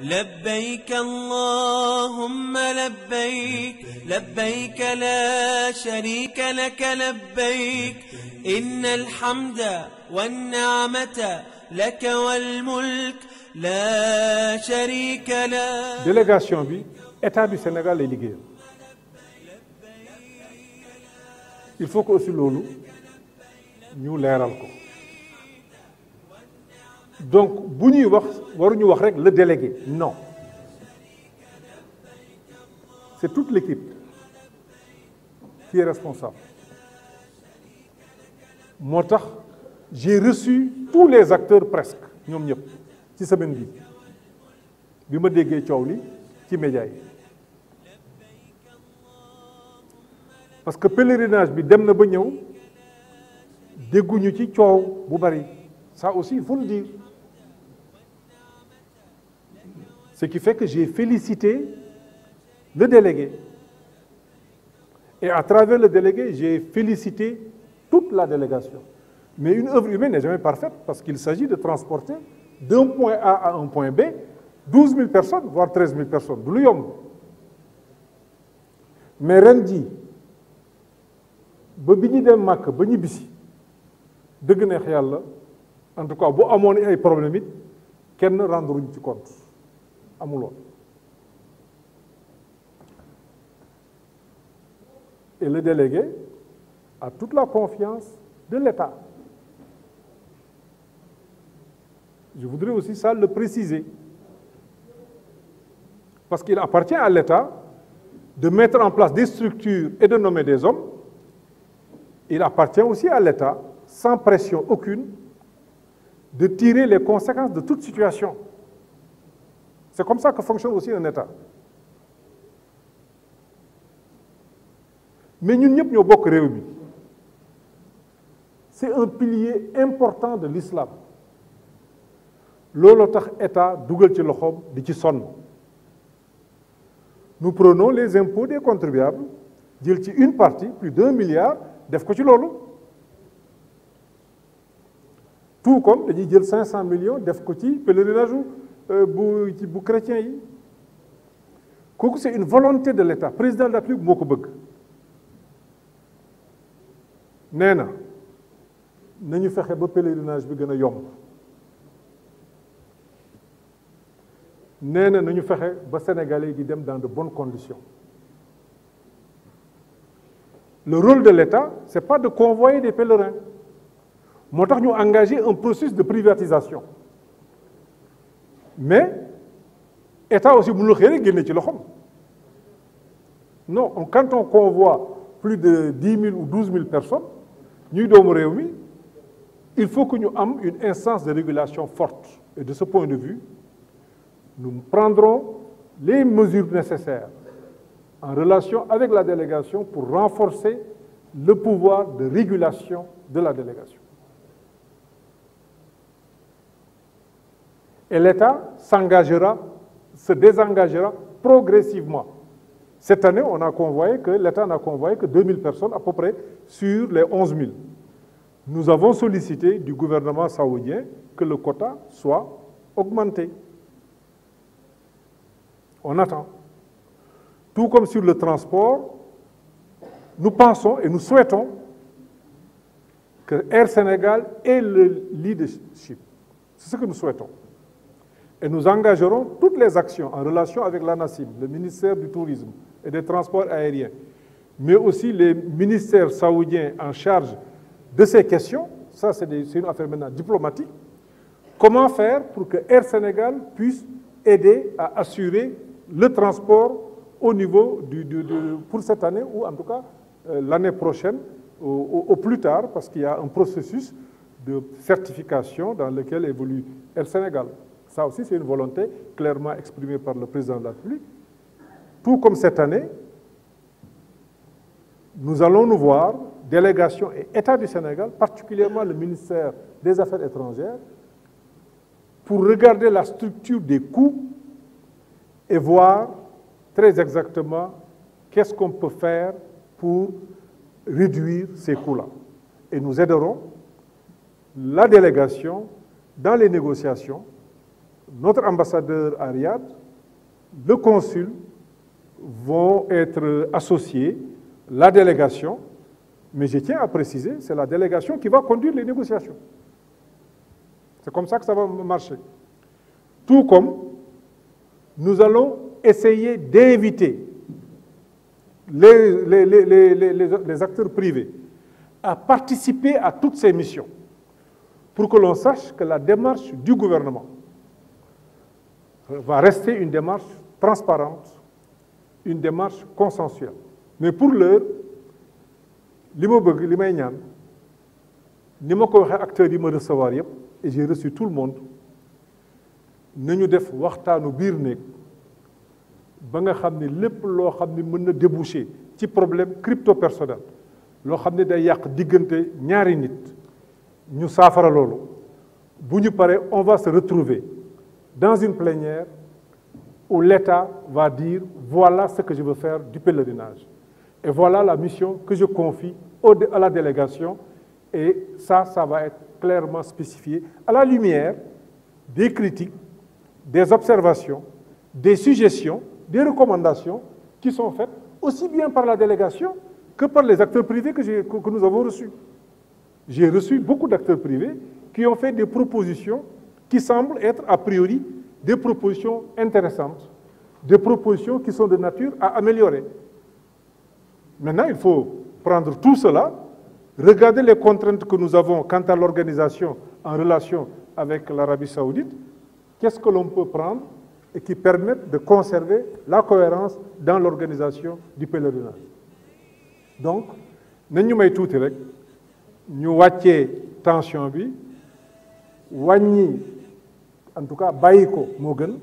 لبيك اللهم لبيك لبيك لا شريك لك لبيك إن الحمد والنعمة لك والملك لا شريك لك. Délégation bi État du Sénégal lay liggéeyal. Il faut que aussi loolu ñu leeral ko. Donc bu ñuy wax waruñu wax rek le délégué non, c'est toute l'équipe qui est responsable. Moo tax j'ai reçu tous les acteurs presque ñoom ñëpp ci semaine bi ma déggee coow li ci média yi parce que pèlerinage bi dem na ba ñëw dégguñu ci coow bu bari, ça aussi il faut le dire. Ce qui fait que j'ai félicité le délégué. Et à travers le délégué, j'ai félicité toute la délégation. Mais une œuvre humaine n'est jamais parfaite parce qu'il s'agit de transporter d'un point A à un point B 12 000 personnes, voire 13 000 personnes. Du lu yomb. Mais ren ji ba bi ñu dem Màkka ba ñibbisi dëgg neex yàlla en tout cas bu amoon ay problème it kenn rendre ñu ci compte amuloon. Et le délégué a toute la confiance de l'État. Je voudrais aussi ça le préciser. Parce qu'il appartient à l'État de mettre en place des structures et de nommer des hommes. Il appartient aussi à l'État, sans pression aucune, de tirer les conséquences de toute situation. C'est comme ça que fonctionne aussi un État. Mais ñun ñëpp ñoo bokk réew mi. C'est un pilier important de l'islam. Looloo tax État dugal ci loxoom di ci sonn. Nous prenons les impôts des contribuables, jël ci une partie, plus d'1 milliard, def ko ci loolu. Tout comme dañuy jël 500 millions def ko ci pèlerinage bu chrétien yi. Kooku c'est une volonté de l'État. Président de la République moo ko bëgg. Nee na nañu fexe ba pèlerinage bi gën a yomb. Nee na nañu fexe ba Sénégalais di dem dans de bonnes conditions. Le rôle de l'État, c'est pas de convoyer des pèlerins. Moo tax ñu engagé un processus de privatisation. Mais État aussi mënul xëy rek génne ci loxoom. Non, quand on convoie plus de 10 000 ou 12 000 personnes, ñuy doomu réew mi, il faut que ñu am une instance de régulation forte. Et de ce point de vue, nous prendrons les mesures nécessaires en relation avec la délégation pour renforcer le pouvoir de régulation de la délégation. Et l'État s'engagera, se désengagera progressivement. Cette année, l'État n'a convoyé que 2000 personnes à peu près sur les 11 000. Nous avons sollicité du gouvernement saoudien que le quota soit augmenté. On attend. Tout comme sur le transport, nous pensons et nous souhaitons que Air Sénégal ait le leadership. C'est ce que nous souhaitons. Et nous engagerons toutes les actions en relation avec l'ANACIM, le ministère du Tourisme et des Transports aériens, mais aussi les ministères saoudiens en charge de ces questions. Ça, c'est une affaire maintenant diplomatique. Comment faire pour que Air Sénégal puisse aider à assurer le transport au niveau pour cette année ou en tout cas l'année prochaine au plus tard, parce qu'il y a un processus de certification dans lequel évolue Air Sénégal. Ça aussi, c'est une volonté clairement exprimée par le président de la République. Tout comme cette année, nous allons nous voir, délégation et État du Sénégal, particulièrement le ministère des Affaires étrangères, pour regarder la structure des coûts et voir très exactement qu'est-ce qu'on peut faire pour réduire ces coûts-là. Et nous aiderons la délégation dans les négociations notre ambassadeur à Riyad, le consul vont être associés, la délégation, mais je tiens à préciser, c'est la délégation qui va conduire les négociations. C'est comme ça que ça va marcher. Tout comme nous allons essayer d'inviter les acteurs privés à participer à toutes ces missions pour que l'on sache que la démarche du gouvernement va rester une démarche transparente, une démarche consensuelle. Mais pour l'heure, li ma bëgg li may ñaan ni ma ko waxee acteurs yi ma recevoir yëpp et j'ai reçu tout le monde nañu def waxtaanu biir néeg ba nga xam ne lépp loo xam ne mën na déboucher ci problème crypto personnel loo xam ne day yàq diggante ñaari nit ñu saafara loolu bu ñu paree on va se retrouver dans une plénière où l'État va dire voilà ce que je veux faire du pèlerinage et voilà la mission que je confie à la délégation et ça va être clairement spécifié à la lumière des critiques, des observations, des suggestions, des recommandations qui sont faites aussi bien par la délégation que par les acteurs privés que nous avons reçus. J'ai reçu beaucoup d'acteurs privés qui ont fait des propositions qui semblent être a priori des propositions intéressantes, des propositions qui sont de nature à améliorer. Maintenant, il faut prendre tout cela, regarder les contraintes que nous avons quant à l'organisation en relation avec l'Arabie Saoudite, qu'est-ce que l'on peut prendre et qui permettent de conserver la cohérence dans l'organisation du pèlerinage. Donc, nañu may tuuti rek ñu wàccee tension bi wàññi en tout cas bàyyi ko moo gën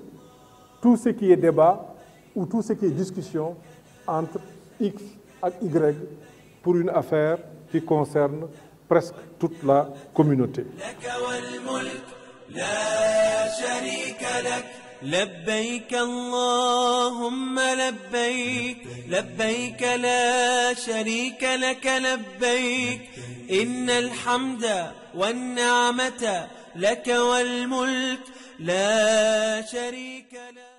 tout ce qui est débat ou tout ce qui est discussion entre X et Y pour une affaire qui concerne presque toute la communauté. لبيك اللهم لبيك لبيك لا شريك لك لبيك إن الحمد والنعمة لك والملك لا شريك لك